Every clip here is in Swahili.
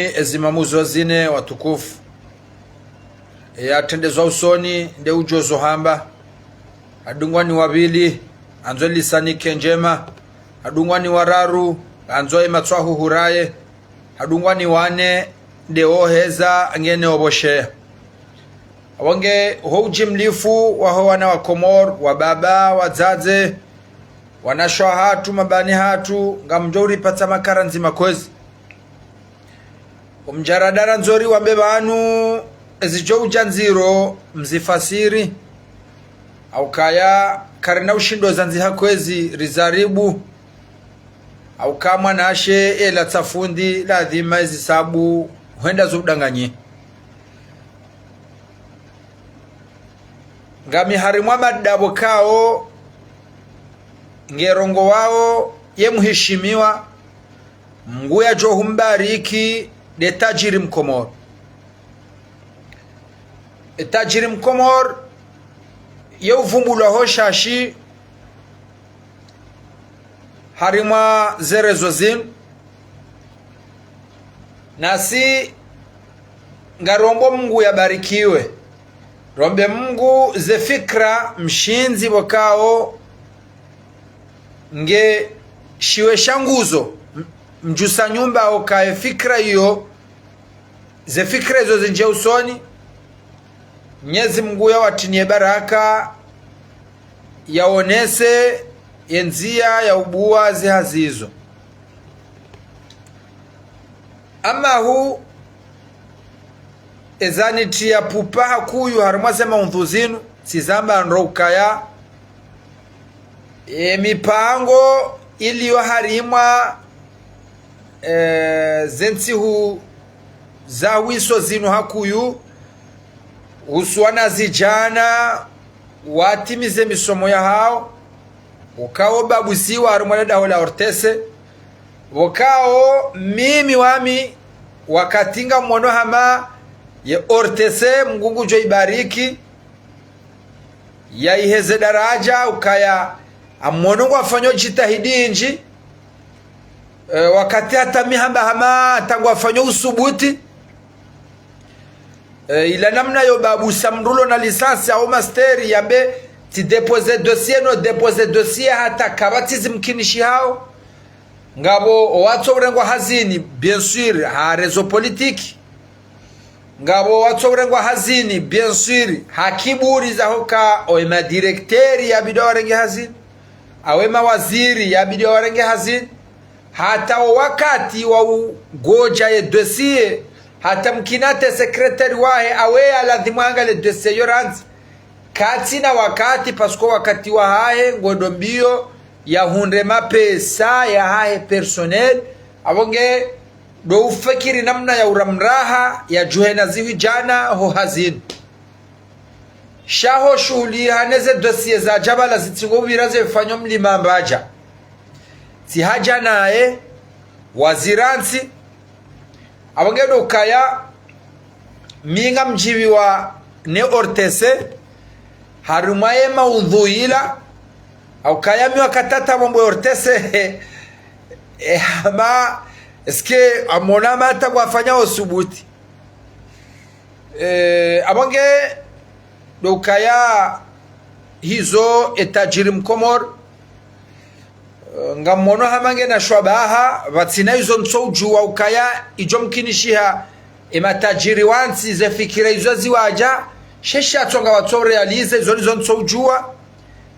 Ezimamuzi wazine watukufu yatendezwa usoni nde ujozo hamba adungwani wabili anzo lisanike njema adungwani wararu anzo imatswahu huraye adungwani wane nde oheza ngene oboshea awonge houji mlifu waho wana wa Komor wa baba wazaze wanashwa hatu mabani hatu ngamjori pata makara nzima kwezi umjaradara nzori wambe banu ezijo ujanziro mzifasiri au kaya karina ushindo zanzi hakwezi rizaribu au kama nashe ela tafundi la dhima ezisabu huenda zubdanganyi ngami harimwa madabo kao ngerongo wao ye muheshimiwa mguya jo humbariki de tajiri Mkomor. Tajiri Mkomor ye uvumbula hoshashi harima zerezo zin nasi ngarombo Mungu yabarikiwe rombe Mungu ze fikra mshinzi wakao nge shiwe shanguzo mjusa nyumba okae fikra hiyo ze fikra hizo zinje usoni Mwenyezi Mungu yawatinie baraka yaonese yenzia ya ubua zihazizo ama hu ezani tia pupa hakuyu harimwasema undhuzinu sizamba nroukaya mipango iliyo harimwa zensihu za wiso zinu hakuyu usuana zijana watimize misomo ya hao ukao babusiwa harimwale dahola ortese ukao mimi wami wakatinga mwono hama ye ortese Mungu jo ibariki ya iheze daraja ukaya amono wafanyo jitahidi inji wakati hata mihamba hama tangu wafanyo usubuti ila namna yo babu samrulo na lisansi au masteri yambe ti depose dossier no depose dossier hata kabatizi mkinishi hao ngabo watsobrengwa hazini bien sûr ha rezo politique ngabo watsobrengwa hazini bien sûr hakiburi za hoka oema directeur ya bidorenge hazini awema waziri ya bidorenge hazini hata wakati wa goja ye dossier hata mkinate sekretari wahe awe aladhimwanga le dossier yoranzi kati na wakati pasko wakati wa hae ngodombio ya hunde mapesa ya hae personnel abonge do ufakiri namna ya uramraha ya juhena ziwi jana ho hazin shaho shughuli haneze dossier za jabala zitingo biraze fanyo mlima mbaja si haja nae waziransi abonge do kaya minga mjibi wa ne ortese harumaye maudhuila au kaya mi wakatata mambo ortese ama eske amona mata kwafanya usubuti abonge do kaya hizo etajiri Mkomor ngamono hamange na shwabaha vatsina hizo nsoujuwa ukaya ijo mkinishiha matajiri wansi ze fikira hizo ziwaja shesha tonga watu realize hizo nsoujuwa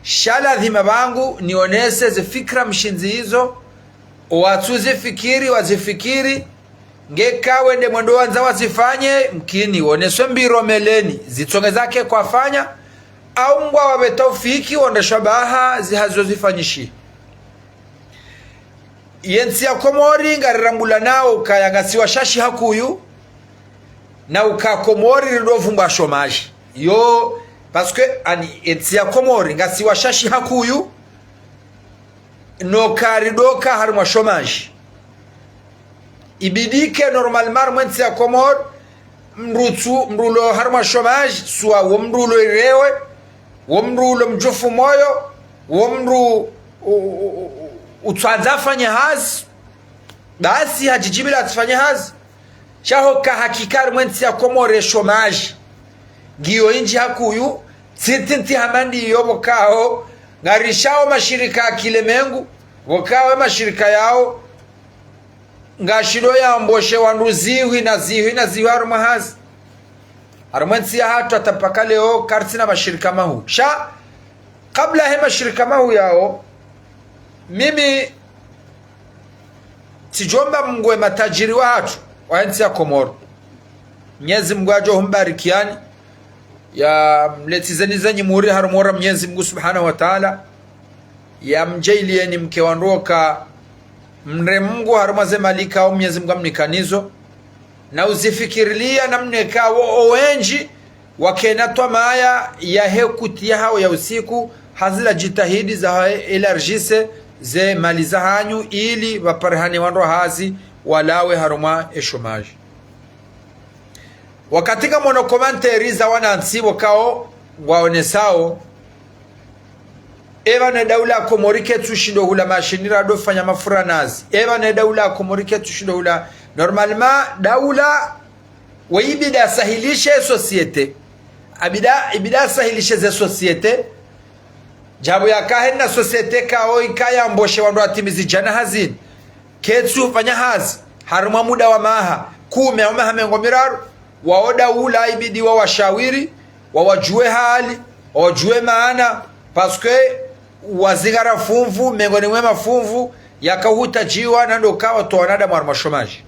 shala dhima bangu nionese ze fikra mshinzi hizo watu zifikiri wazifikiri ngeka wende mwendo wanza wazifanye mkini woneswe mbiro meleni zitonge zake kwa fanya au ngwa wabetofiki wonde shabaha zihazo zifanyishi yensi ya Komori ngarirambula nao kayangasiwa shashi hakuyu na ukakomori ridovumba shomaji yo parce que ani yensi ya Komori ngasiwa shashi hakuyu no karidoka harma shomaji ibidike normal marmensi ya Komor mrulo harma shomaji suwa womrulo irewe womrulo mjofu moyo womru utwanza fanya hazi basi hajijibila atufanye hazi shaho ka hakikari mwensi ya komore chomage giyo inji hakuyu sitinti hamandi yobo kao ngarishao mashirika akilemengu wakawe mashirika yao ngashiro ya mboshe wanduziwi na ziwi harumahazi harumwensi ya hatu atapaka leo karti na mashirika mahu sha kabla he mashirika mahu yao mimi tijomba mngwe matajiri wa hatu wa nchi ya Komoro Mwenyezi Mungu ajo humbarikiani ya mletizeni zenye muri harumora Mwenyezi Mungu Subhanahu wa Ta'ala ya mjailieni mke wandoka mre Mungu harumaze malika au Mwenyezi Mungu amnikanizo na uzifikirilia namneka owenji wakenatwa maya ya hekutia hao ya usiku hazila jitahidi za elargise ze mali za hanyu ili waparihani wanro hazi walawe haruma eshomaji wakatika monokomanteri za wanansi kao waonesao eva ne daula komorike tushindo hula mashinira do fanya mafura nazi eva ne daula komorike tushindo hula normalement daula waibida sahilishe societe ibida sahilishe ze societe jabu ya kahena societe kao ikaya mboshe wandu atimizi jana hazini ketsu fanya hazi haruma muda wa maha kume au mahamengo miraru waoda ula ibidi wa washawiri wawajue hali wawajue maana paske wazigara fumvu mengoni mwema fumvu yakahuta jiwa nando kawa toanada mwarmashomaji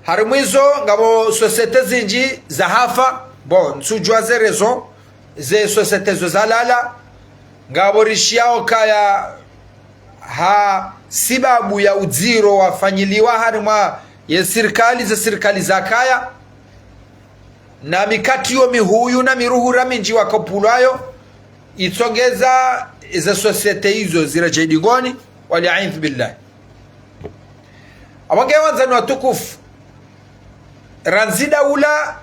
harimwizo ngabo societe zinji za hafa bon nsujua ze rezo ze societe zo zalala ngabo rishiao kaya ha sibabu ya udziro wafanyiliwa harima ya serikali za kaya na mikati yo mihuyu na miruhura minji wakopulayo itongeza za societe hizo zirajadigoni wali'aidh billah awange wanzani watukufu ranzida ula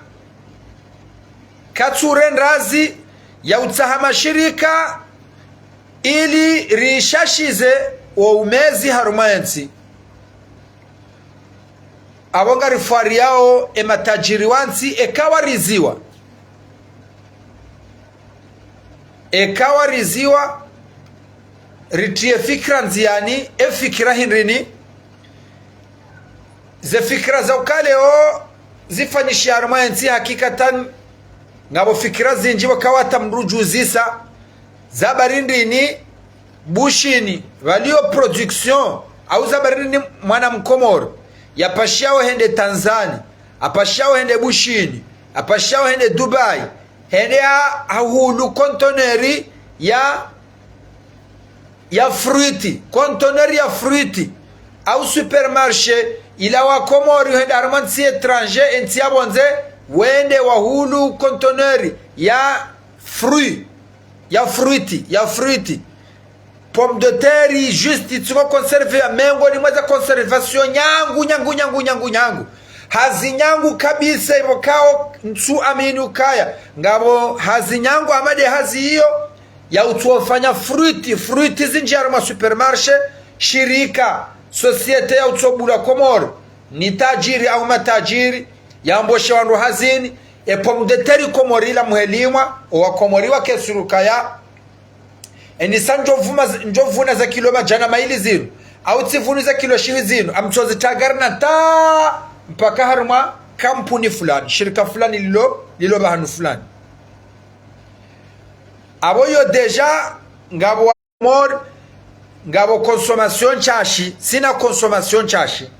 katsuren razi ya utahama shirika ili rishashize wa umezi harumayensi abonga rifari yao ematajiri wansi ekawa riziwa ritie fikra nziani fikra hinrini ze fikra za ukaleo zifanyishi harumayensi hakikatan ngabo fikra zinji wakawata mrujuzisa zabarindini bushini walio production au zabarindini mwana mkomoro yapashao hende Tanzania apashao hende bushini apashao hende Dubai hende ahulu kontoneri ya fruiti kontoneri ya fruiti au supermarché ila wa Komori hende armansi étranger enti abonze wende wahulu kontoneri ya fruiti pomme de terre juste tu conserve mengo ni mweza conservation nyangu hazinyangu kabisa ibokao nsu aminu kaya ngabo hazinyangu amade hazi hiyo ya utuofanya fruiti zinjara ma supermarché shirika societe ya utobula Komoro ni tajiri au matajiri ya mboshe wandu hazini pomme de terre Komori la muhelimwa wa Komori wa kesuruka ya enisa njovuna za kilo majana maili zinu au tifunu za kilo shihi zinu amchozi tagarna ta mpaka haruma kampuni fulani shirika fulani lilo bahanu fulani aboyo deja ngabo mor ngabo consommation chashi sina consommation chashi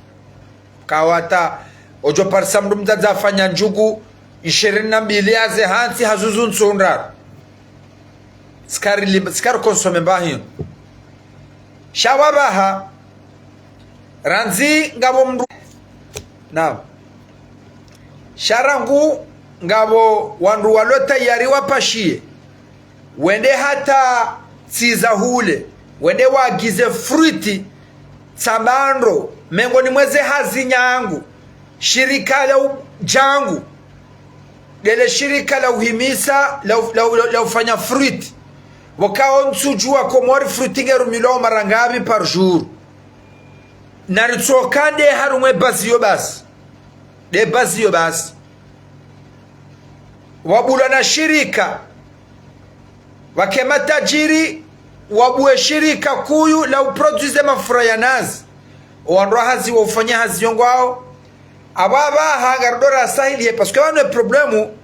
kawata ojo parsa mdumza zafanya njugu 22 yaze hansi hazuzun sondar skari konsome mbahiyo shawabaha ranzi ngabo mru na sharangu ngabo wandu walota yari wapashie wende hata tiza hule wende wagize fruiti tsabandro mengoni mweze hazinyangu shirika la jangu dele shirika la uhimisa la ufanya fruiti wakao nsujua Komori fruitigeru miloma marangabi par jour naritsokande harumwe basi yo basi de bazio basi wabula na shirika wakema tajiri wabuwe shirika kuyu la uproduce mafura ya nazi oandwa hazi wa ufanya hazi yongo hao ababa hangardora sahili paske wano problemu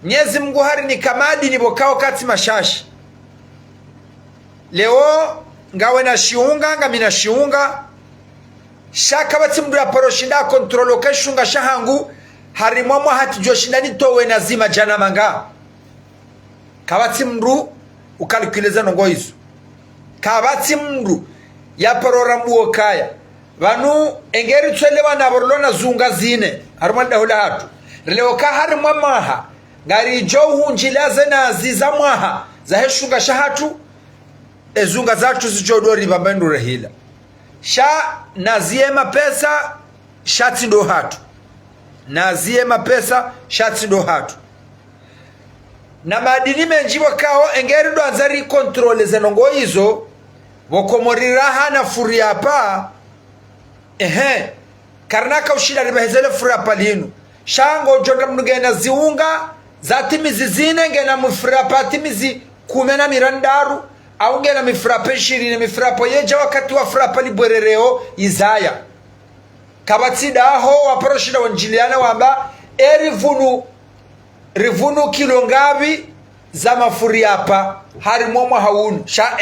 Mwenyezi Mungu hari ni kamadi ni bokao kati mashashi leo ngawe na shiunga ngami na shiunga shaka bati mdu ya paroshinda kontrolo keshunga shahangu hari mwamwa hati joshindani towe nazima jana manga kabati mdu ukalkuleza nongo hizo kabati mdu ya parorambu okaya vanu engeri twelewa na borlona zunga zine harumanda hula hatu leo ka hari mwamaha ngari johu njilaze na ziza mwaha za heshunga shahatu ezunga zatu zijodori bambendu rehila sha naziema pesa shati ndo hatu naziema pesa shati ndo hatu na madini menji wakao engeri ndo anzari kontrole zenongo hizo wakomoriraha na furi hapa karnaka ushida ribahezele furi hapa linu shango jonda mnugena ziunga zatimizi zine ngena mfrapa timizi kumena mirandaru au ngena mifrapa 20 mifrapa yeja wakati wa frapa libwerereo izaya kabatida aho waparoshida wanjiliana wamba rivunu kilo ngavi za mafuri hapa hari mwamwa haunu sha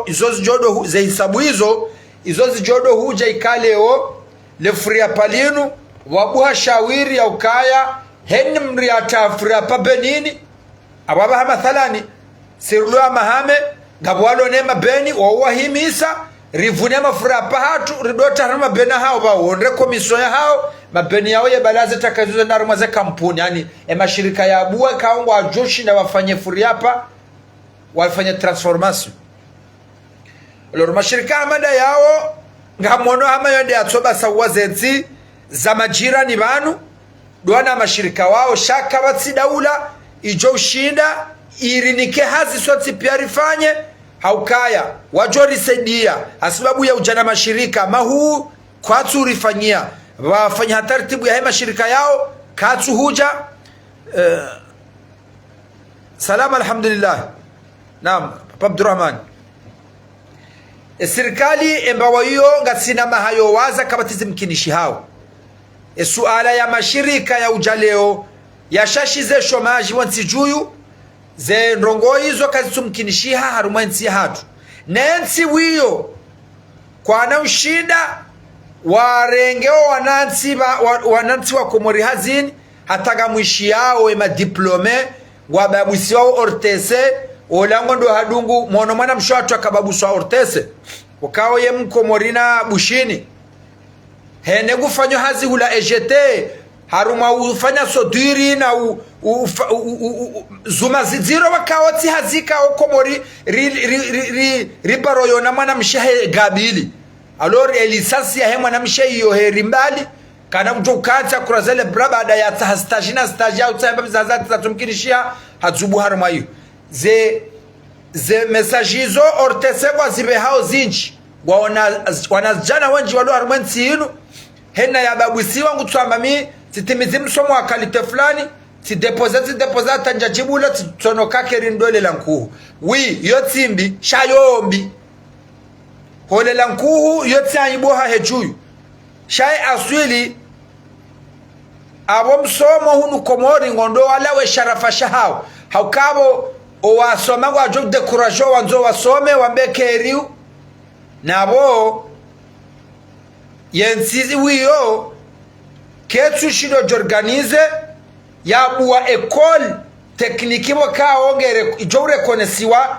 izo zijodo ze hisabu izo zijodo huja ikaleo le furi hapa linu wabuha shawiri ya ukaya heni mriata furi hapa benini ababaha mathalani sirulua mahame gabuwalo nema beni wawa himisa rivune mafuri hapa hatu ridota haruma bena hao ba wonre komiso ya hao mabeni yao ya balaze takazuza narumaze kampuni yani mashirika ya abuwa kaungu wajoshi na wafanye furi hapa wafanye transformation loro mashirika amada yao ngamono hama yonde atoba sawa zenzi za majirani banu duana mashirika wao shaka batsi daula ijo ushinda irinike hazi soti piarifanye haukaya wajori saidia asababu ya ujana mashirika mahu kwatu urifanyia wafanya taratibu ya hema shirika yao katu huja salama alhamdulillah naam Papa Abdurrahman serikali embawa hiyo ngatsina mahayo waza kabatizi mkinishi hao suala ya mashirika ya ujaleo ya shashize shomaji wansijuyu ze ndongo hizo kazi tumkinishiha harumansi hatu nensi wiyo kwa na ushida warengeo wanansi wa komori hazini hataga mwishi yao ema diplome wababusi wao ortese olango ndo hadungu mwono mwana mshwatu akababusi wa ortese wakao ye mkomorina bushini hene gufanyo hazi hula ejete haruma ufanya sodiri na zuma ziziro wakawati hazika okomori ribaro yona mwana mshahe gabili alori elisasi ya hema na mshahe yoheri mbali kana mtu ukata kurazele brabada ya tahastajina stajia utayamba mzazati za tumkinishia hazubu haruma yu ze mesajizo ortesegwa zibe hao zinchi wanazjana wenji walu harumansi inu hena ya babuisi wangu tuambami titimizi msomo wa kalite fulani tidepoza tanjajibula titonokake rindole lankuhu wi yotimbi shayombi hole lankuhu yoti anyiboha hejuyu shay aswili abo msomo hunu komori ngondo walawe sharafa shahao haukabo owasoma kwa jok de kurajo wanzo wasome wambeke eriu nabo yensizi wiyo ketsu shido jorganize ya buwa ekol tekniki waka ongere ijore konesiwa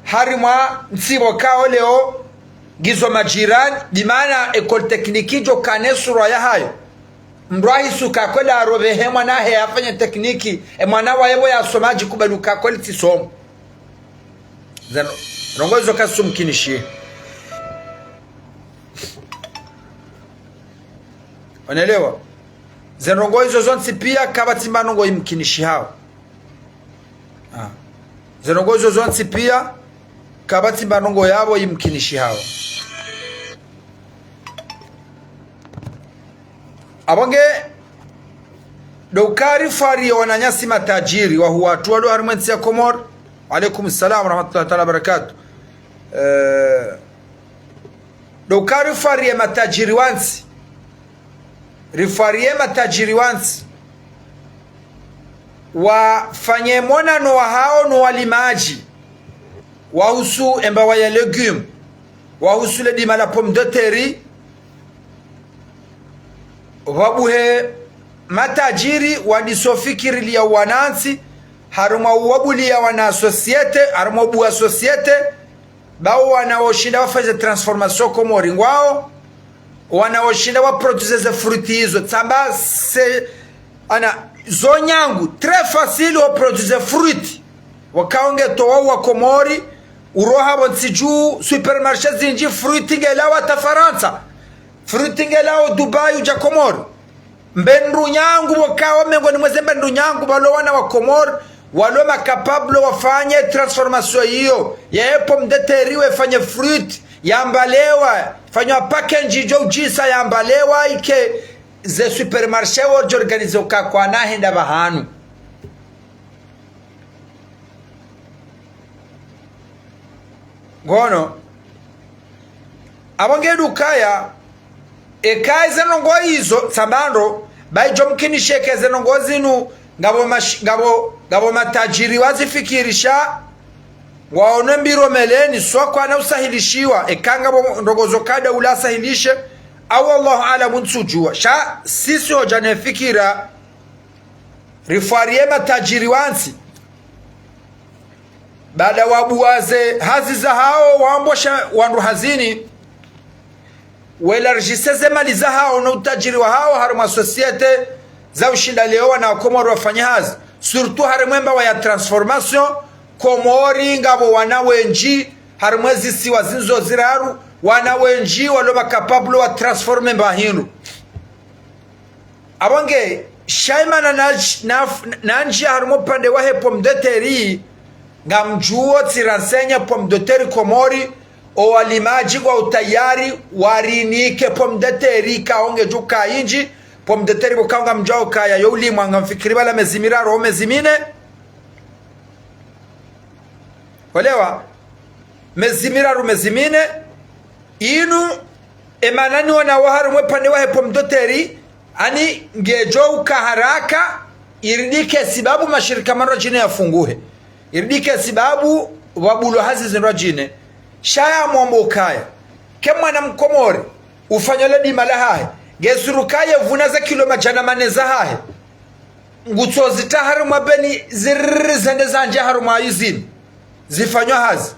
harimwa nsibo kao leo gizo majirani dimana ekol tekniki jo kanesura ya hayo mbrahi suka kwela arobe hema na he afanye tekniki mwana wa yebo ya somaji kubaluka kweli somo zeno rongozo kasumkinishi Unaelewa? Zenongo hizo zonsi pia kabati manongo imkinishi hao. Zenongo hizo zonsi pia kabati manongo yabo imkinishi hao. Abonge Doukari fari wananyasi matajiri wa huwatu walo harimwensi ya Komor. Alaikum salam rahmatullahi ta'ala barakatuh. Doukari fari matajiri wansi, rifari matajiri wansi wafanye monano wa hao no walimaji wahusu embawa ya legume, wahusu le dima la pomme de terre, wabuhe matajiri wadisofikiri ya wanansi haruma wabuli ya wana societe, haruma wabu societe bao wanaoshinda wafanya transformation Komori ngwao, wanaoshinda wa produce ze fruiti hizo tamba se ana zonyangu très facile wa produce fruit wakaonge towa wa Komori uroha bonsiju supermarché zinji fruit ngelawa ta Faransa, fruit ngelawa Dubai uja Komori. Mbendu nyangu wakawa mengoni mweze mbendu nyangu walo wana wa Komori walo makapablo wafanye transformation hiyo ya pomme de terre wafanye fruit yambalewa fanywa package jo jisa yambalewa ike ze supermarché wo organize kwa nahenda bahanu. Gono abonge dukaya ekaize nongo hizo sambando baijo mkinishekeze nongo zinu ngabo matajiri wazifikirisha waone mbiro meleni sokwa na usahilishiwa ekanga ndogozo kada ulasahilishe au Allahu alamu nsujua sha sisi hojane fikira rifarie matajiri wansi baada wabuwaze hazi za hao waambosha wandu hazini welarjiseze mali za hao na utajiri wa hao haruma societe za ushinda leo na Komori wafanya hazi surtout harimwemba wa ya transformation Komori ngabo wanawenji harimwezi siwa zinzo ziraru wanawenji waloba kapablo wa transforme mbahinu abonge shaima na nji harimo pande wahe pomme de terre ngamjuo tiransenya pomme de terre Komori o walimaji kwa utayari warinike pomme de terre kaonge juka inji pomme de terre bukaunga mjao kaya yuli mwanga mfikiri bala mezimira roho mezimine walewa mezimira roho mezimine inu emanani wana waharu mwepande wahe pomme de terre ani ngejo ukaharaka iridike sibabu mashirika maro jine ya funguhe iridike sibabu wabulo hazi zinro jine shaya mwambo kaya kemwa na Mkomori ufanyole di malahahe gesuru kaya vunaza kilo majana maneza hahe ngutozi taharu mabeni zirrizende zanje haru maayuzini zifanywa hazi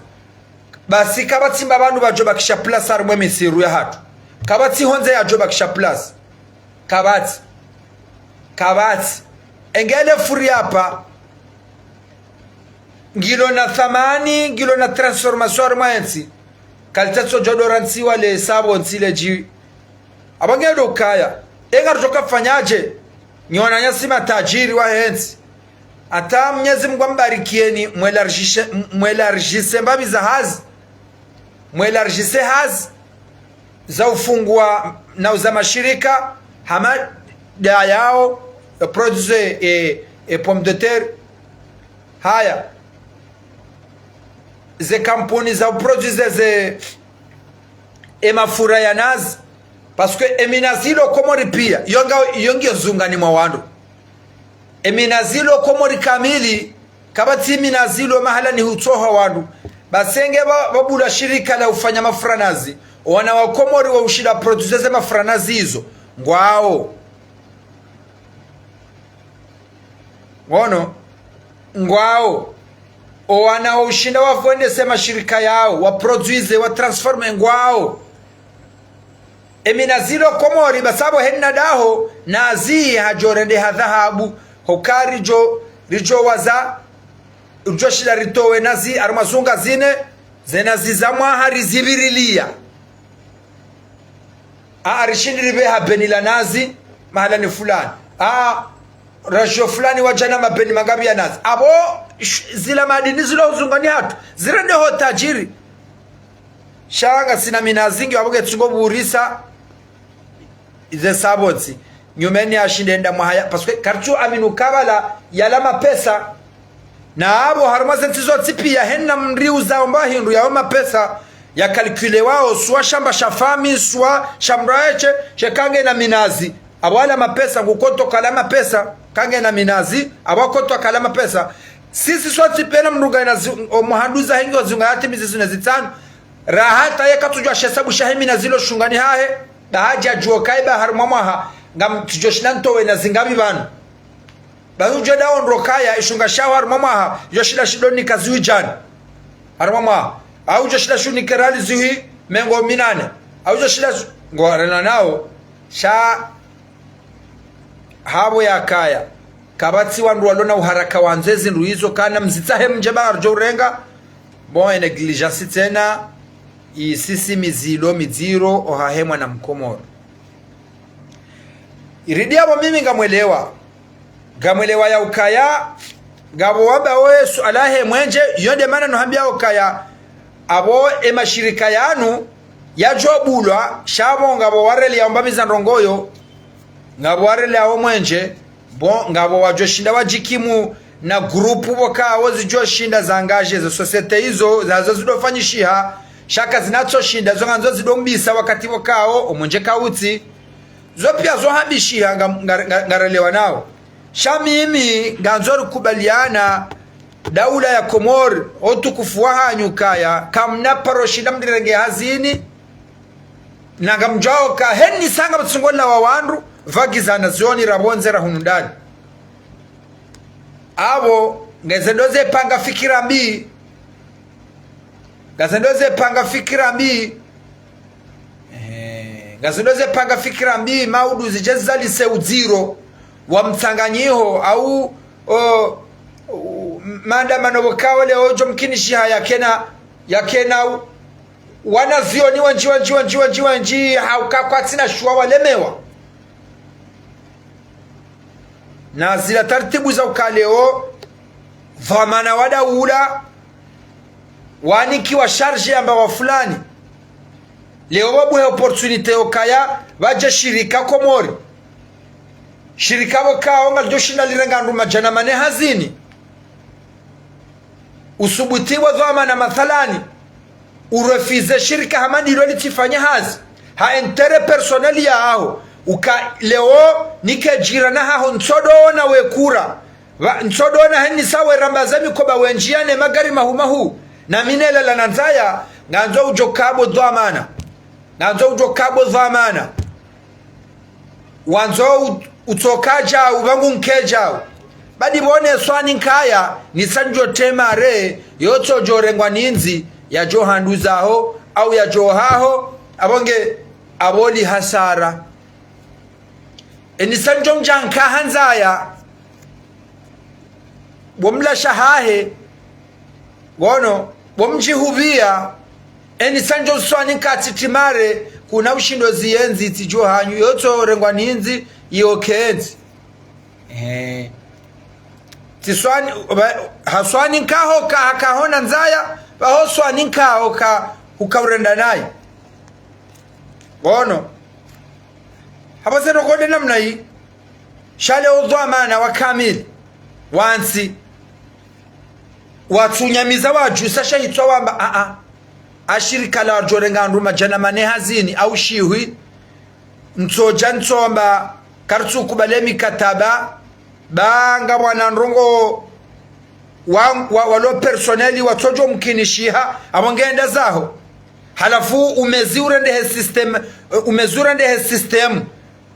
basi kabati mbabandu bajoba kisha plus haru mwemi siru ya hatu kabati honze ya joba kisha plus kabati engele furi hapa ngilo na thamani ngilo na transformation mwensi kalitaso jodoransi wale sabo nsile ji abangelo kaya enga rutoka fanyaje nyona nyasi matajiri wa hensi ata Mwenyezi Mungu ambarikieni mwelarjise mbabi za hazi mwelarjise hazi za ufungua na uza mashirika hama da yao produce pomme de terre haya ze kampuni za produce ze mafura ya nazi parce que eminazilo Komori pia yonge zungani mwa wandu eminazilo Komori kamili kabati minazilo mahala ni hutoha wandu basenge babula shirika la ufanya mafura nazi wana wa Komori wa ushida produce ze mafura nazi hizo ngwao ngwao wana wa ushinda wafwende sema shirika yao wa produce wa transforme ngwao eminazilo Komori basabo henna daho nazi hajorende hadhahabu hokari rijo waza ujoshila ritowe nazi armazunga zine zenazi zamwa harizibirilia arishindi ribeha benila nazi mahala ni fulani rasho fulani wajana mabeni magabi ya nazi abo zila madini zilo uzungani hatu zirende ho tajiri shanga sina minazingi wabuge tsungo burisa ize sabotsi nyumeni ashindenda mwahaya parce que kartu aminu kabala yalama pesa na abo harmaze ntizo tipia henna mriuza omba hindu ya oma pesa ya kalkule wao suwa shamba shafami suwa shamraeche shekange na minazi abwala mapesa ngukoto kalama pesa kange na minazi abakoto kalama pesa sisi swati pena mruga na muhanduza hengo zungati mizisu na zitano rahata yeka tujwa shesabu shahimi na zilo shungani hahe da haja juo kaiba harumamaha ngam tujoshinanto we na zingabi banu bahuja da onrokaya ishunga shawa harumamaha yoshida shidoni kaziwi jani harumamaha au joshida shuni kerali zuhi mengo minane au joshida ngwarela nao sha habo ya kaya kabati wandu walona uharaka wanzezi nruizo kana mzitahe mjeba arjo urenga bon negligence tena isisi mizilo miziro ohahemwa na mkomoro iridia bo mimi ngamwelewa ya ukaya gabo waba oe sualahe mwenje yonde mana nohambia ukaya abo emashirika yanu yajobulwa shabo ngabo wareli ya mbamiza ndongoyo ngabo wareli ya mwenje bon ngabo wajoshinda wajikimu na grupu boka wozi joshinda zangaje za societe hizo zazo zidofanyishiha shaka zinatoshinda zo nganzo zidombisa wakati bokao omunje kauti zo pia zo hambishiha ngarelewa nao shamimi nganzo rukubaliana daula ya Komor otukufu wahanyukaya kamna paroshinda mdirenge hazini nagamjao ka henni sanga batsungola wa wandu vagizana zioni rabonzera hunundani abo ngezendoze panga fikira mbi ngazendoze panga fikira mbi maudu zijezali seuziro wa mtanganyiho au maandamano bokawale ojo mkinishi haya kena wanazioni wanji haukakwatina shuwa walemewa na zila tartibu za ukaleo dhamana wada ula waniki wa sharje amba wa fulani leo wabuhe opportunite okaya waje shirika Komori shirika wakao ngaljoshina lirenga nduma jana mane hazini usubutiwa dhamana mathalani urefize shirika hamani ilo litifanya hazi ha entere personeli ya hao uka leo nike jirana haho nsodona wekura nsodona heni sawe rambazami koba wenjiane magari mahumahu na minele la nanzaya nganzo ujokabo dhamana wanzo utokaja ubangu nkejao badi bone swani nkaya nisanjo temare yoto jorengwa ninzi ya johanduzaho au ya johaho abonge aboli hasara enisanjo njanka hanzaya bomla shahahe gono bomjihubia enisanjo swani nkatitimare kuna ushindo zienzi tijohanyu yoto rengwa ninzi yokenzi tiswani haswani nkaho kahona nzaya bahoswani nkaho ukaurenda naye bono hapa seno kode namna hii shale udhamana wa kamili wansi watunyamiza waju sasha hitwa wamba ashirika la jorenga nduma jana mane hazini au shiwi ntoja ntomba kartu kubalemi kataba banga mwana ndrongo walo personeli watojo mkinishiha amongenda zaho halafu umezura ndehe system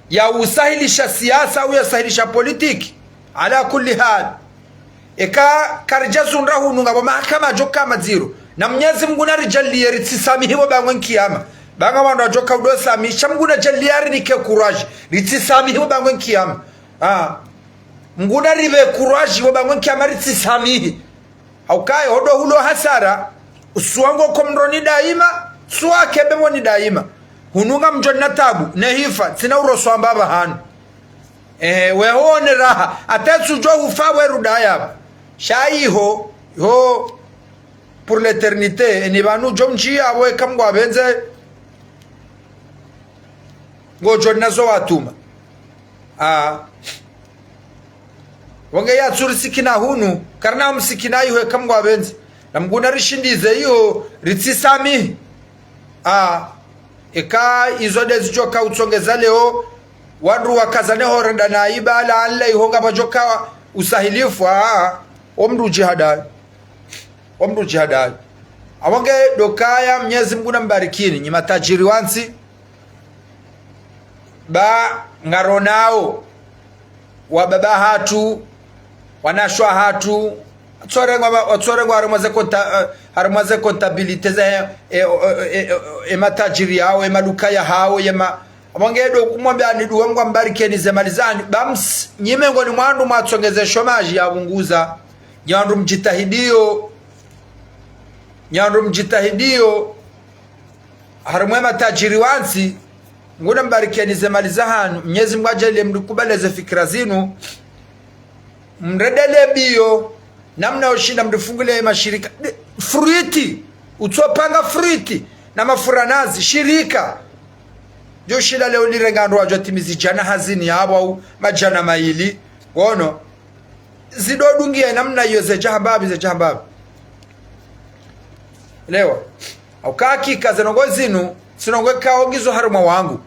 ya usahilisha siasa au ya sahilisha politiki ala kulli hal eka karjazu ndahu nunga mahakama joka maziro na Mwenyezi Mungu narijali ritisamihiwa bangwe nkiyama banga wanda joka udosami chamguna jaliari nike courage ritisamihiwa bangwe nkiyama mguna rive courage wabangwe nkiyama ritisamihi haukai hodo hulo hasara usuwango komroni daima suwa kebemo ni daima hununga mjona tabu nehifa tina uroswa mbaba hanu wehone raha atesu jo ufawe rudaya shaiho ho pour l'éternité ni banu jomji awe kamgwa benze ngo jonna zo watuma wange ya tsuri sikina hunu karna msikina iwe kamgwa benzi na mguna rishindize iyo ritsisami eka izode zichoka utsongeza leo wandu wakazane horenda na ibala alla ihonga bajoka usahilifu omdu jihadai awange dokaya Mwenyezi Mungu nambarikini nyima tajiri wansi ba ngaronao wa baba hatu wanashwa hatu atsorengwa haramaze kontabilite za matajiri yao maduka ya hao awange do kumwambia ni duwe Mungu mbarikeni zemalizani bams nyime ngoni mwandu mwatsongeze shomaji ya bunguza nyandu mjitahidio harimwe matajiri wansi nguna mbarikeni zemaliza hanu Mwenyezi Mungu ajalie mdukubaleze fikra zinu mredele bio namna ushinda mdufungule mashirika fruiti utopanga fruiti na mafuranazi shirika jo shila leo lirengando wajotimizi jana hazini yabo au majana maili wono zidodungia namna hiyo ze jahababi leo au kakika zenongo zinu sinongo kaongizo haruma wangu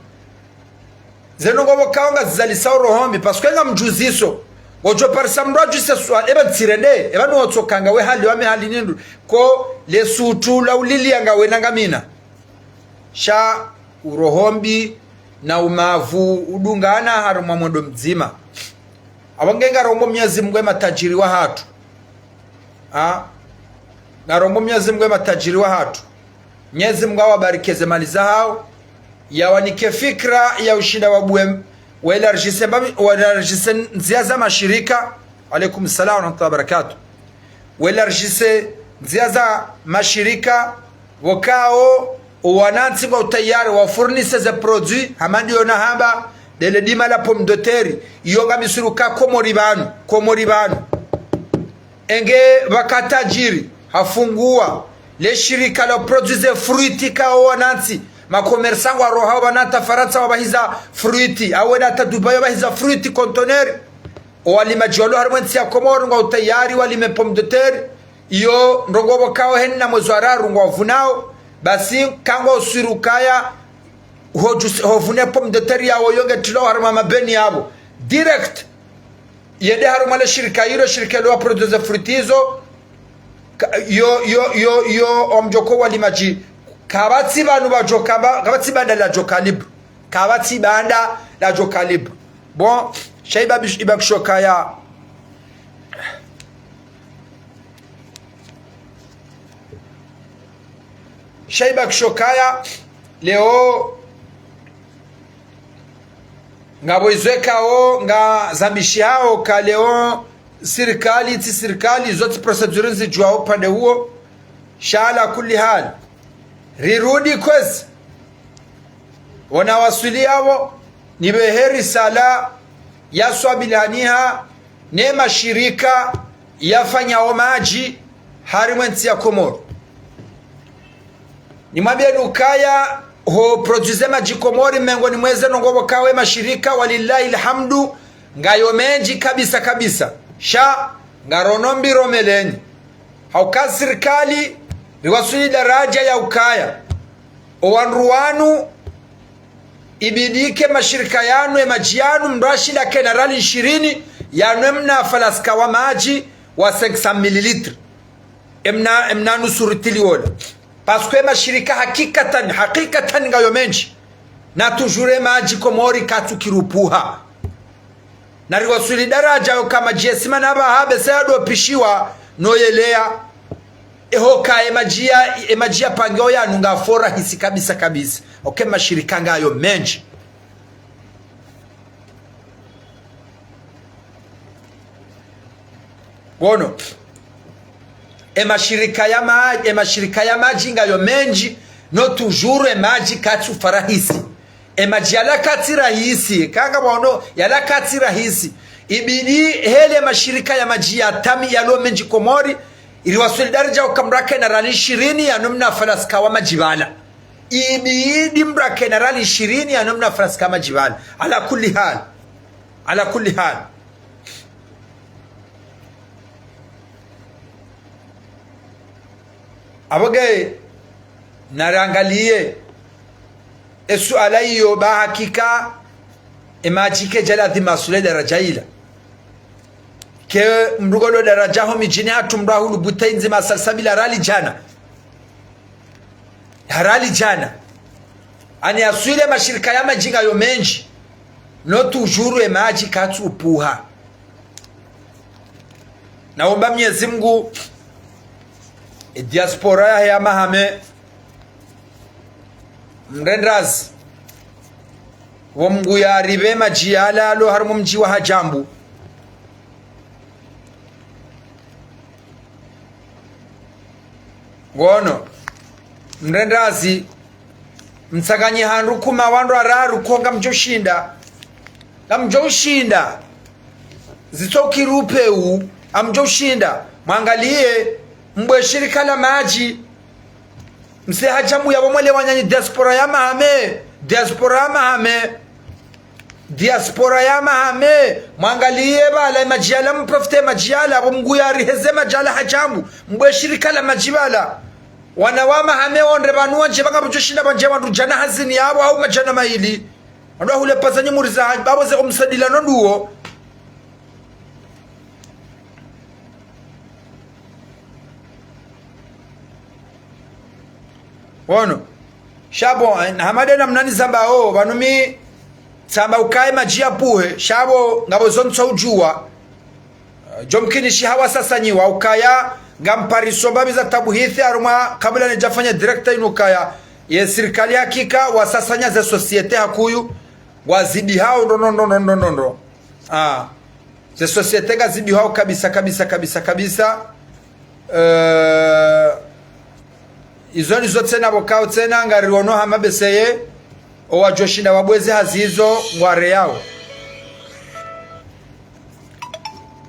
zenongo kaonga zalisa rohombi paske nga mjuziso ojo parisa mroju se swal eba tsirende eba no tsokanga we hali wame hali nindu ko le sutu la ulilianga we nangamina sha urohombi na umavu udungana haruma mondo mzima awangenga rombo Mwenyezi Mungu matajiri wa hatu na rombo Mwenyezi Mungu matajiri wa hatu Mwenyezi Mungu awabarikeze mali zao yawanike fikra ya ushinda wabuwe welarjise nzia za mashirika alaikum salam wa rahmatullahi wa barakatuh welarjise nzia za mashirika wakao wanansi kwa utayari wa furnise za produit hamandi yona hamba dele dima la pomme de terre yonga misuruka komoribanu enge wakatajiri hafungua le shirika la produise fruiti kao wanansi makomersangu wa roha wanata Faransa wabahiza fruiti awena ata Dubai wabahiza fruiti kontoneri walima jiolo harumwensi ya Komoro nga utayari walime pomme de terre iyo ndongobo kao heni na mwezi wararu nga wavunao basi kangwa usirukaya hovune pomme de terre ya woyonge tilo haruma mabeni yabo direct yede haruma le shirika hilo shirika lua produce fruitizo yo omjoko walimaji kabatsi banu bajokamba kabatsi banda la jokalibre bon shaiba ibakshokaya leo ngabo izwekao nga zambishi hao ka leo serikali zote procedure zijwao pande huo shala kulli hali rirudi kwezi wanawasili hao ni beheri sala yaswabilianiha ne mashirika yafanya maji harimwensi ya Komoro ni mwambie nukaya ho produce maji Komori mengo ni mweze nongobo kawe mashirika walillahi alhamdu ngayo menji kabisa sha ngaronombi romeleni hauka serikali biwasuli daraja ya ukaya owanruwanu ibidike mashirika yanu emajianu mrashida kenarali 20 yanemna falaska wa maji wa 500 ml emna nusurutili wala paskwe mashirika hakikatan ngayo menji na tujure maji Komori katu kirupuha na riwasuli daraja kama jesima na bahabe sayado pishiwa noyelea ehoka emajia pangeo ya nunga fora hisi kabisa okay mashirika ngayo menji bono emashirika ya maji ngayo menji no tujuru maji katu farahisi emaji alakati rahisi kanga bono yalakati rahisi ibidi hele mashirika ya maji ya tami yalo menji Komori ili wasuli daraja ukamrake na rali 20 ya numna falaska wa majibala ibidi mrake na rali 20 ya numna falaska wa majibala ala kulli hal ala kulli hal aboge narangalie esuala hiyo ba hakika imajike jalati masule daraja ila ke mrugolo daraja ho mijini hatumrahu lubutainzi masalsabila rali jana ani aswile mashirika ya majinga yo menji no tujuru emaji katu upuha. Naomba Mwenyezi Mungu diaspora ya mahame mrendrazi wo Mungu ya ribe majiala alo harmu mji wa hajambu ngono mrendrazi mtsaganyi handu kuma wandu araru konga mjoshinda na mjoshinda zitoki rupeu amjoshinda mwangalie mbwe shirika la maji mse hajamu ya wamwele wanyani diaspora ya mahame mwangalie bala majiala mprofite majiala mngu ya riheze majiala hajamu mbwe shirika la majibala wanawama hame onre banuwa nje banga mjoshinda banje wandu jana hazini yabo au majana maili wandu hule pasanye muriza babo ze kumsadila nonduo wono shabo hamade na mnani zamba o banumi samba ukae majia puhe shabo ngabo zonso ujua jomkini shihawa sasa nyiwa ukaya ngampariso babiza tabuhithi aruma kabla nijafanya director inukaya ye serikali hakika wasasanya za societe hakuyu wazidi hao ndo ze societe gazidi hao kabisa izoni zote na bokao tena ngariono hamabeseye owajoshinda wabweze hazizo ngware yao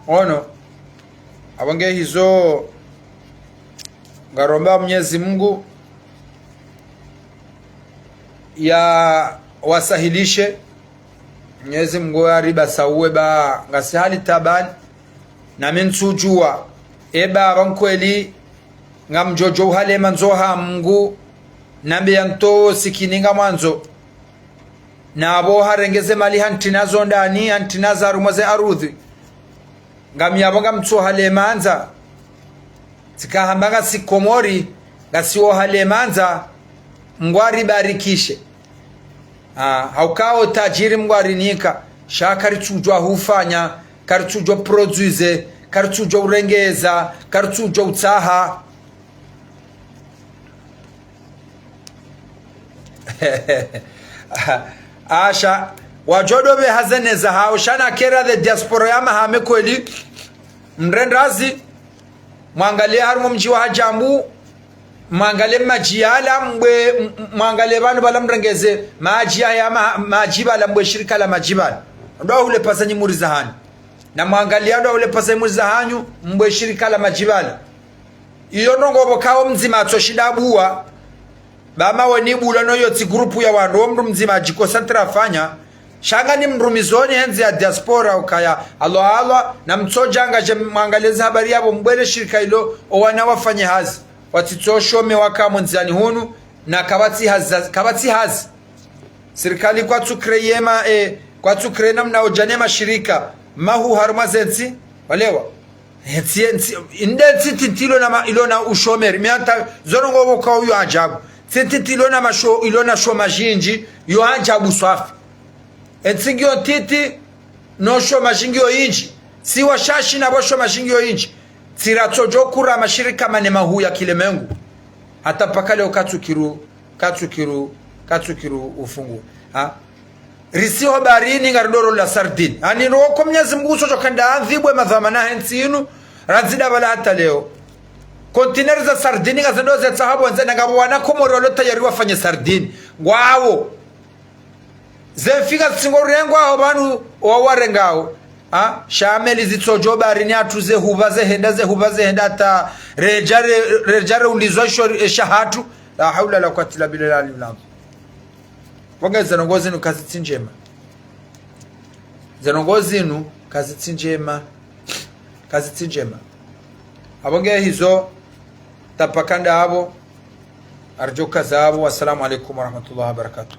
ono abange hizo ngaromba Mwenyezi Mungu ya wasahilishe Mwenyezi Mungu ariba sauwe ba ngasihali tabani na mensujua eba bankweli ngamjojo hale manzoha Mungu nambe yanto sikininga mwanzo nabo harengeze mali hantinazo ndani hantinaza rumaze arudhi ngamyabo ngamtso hale manza tikahambanga sikomori ngasiwo hale manza ngwari barikishe haukao tajiri ngwari nika shakari tujwa hufanya kari tujwa produce kari tujwa urengeza kari tujwa utaha asha wajodo be hazeneza hao shana kera the diaspora ya mahame kweli mrendrazi mwangalie harumo mji wa hajambu mwangalie majiala mbwe mwangalie banu bala mrengeze majia ya majibala mbwe shirika la majibala ndo ule pasanyi muri zahani na mwangalie ndo ule pasanyi muri zahanyu mbwe shirika la majibala iyo nongo kao mzima atoshinda buwa bama wenibula no yoti grupu ya wandu mru mzima jiko santra afanya shanga ni mrumizoni henzi ya diaspora ukaya Allah na mtsojanga je mwangaleza habari yabo mbwele shirika hilo owana wafanye hazi watitoshome waka nzani hunu na kabati hazi serikali kwa tukreyema kwa tukrena mna ojanema shirika mahu harumazenzi walewa indetsi titilo na ilona ushomeri mianta zonongo boka uyu ajabu titi ilona masho ilona shoma jinji yo ajabu swafi etsigyo titi no shoma jingi inji si washashi na boshoma jingi inji tiratsojo kura mashirika manema huya kilemengu hata pakale katukiru ufungu risiho barini ngaridoro la sardine ani roko Mwenyezi Mungu sojo kanda adhibwe madhamana hensinu razida bala hata leo container za sardine ngazendo za sahabu nzana ngabo wana komoro lo tayari wafanye sardine ngwawo zefika singorengwa aho banu wawarengao shameli zitsojo barini atuze hubaze henda ta rejare ulizwa shahatu la haula la quwwata illa billahi. Wangeza ngozi nukazi njema zenongozi inu kazi njema abonge hizo tapakanda abo arjoka zabo. Assalamu alaikum warahmatullahi wabarakatuh.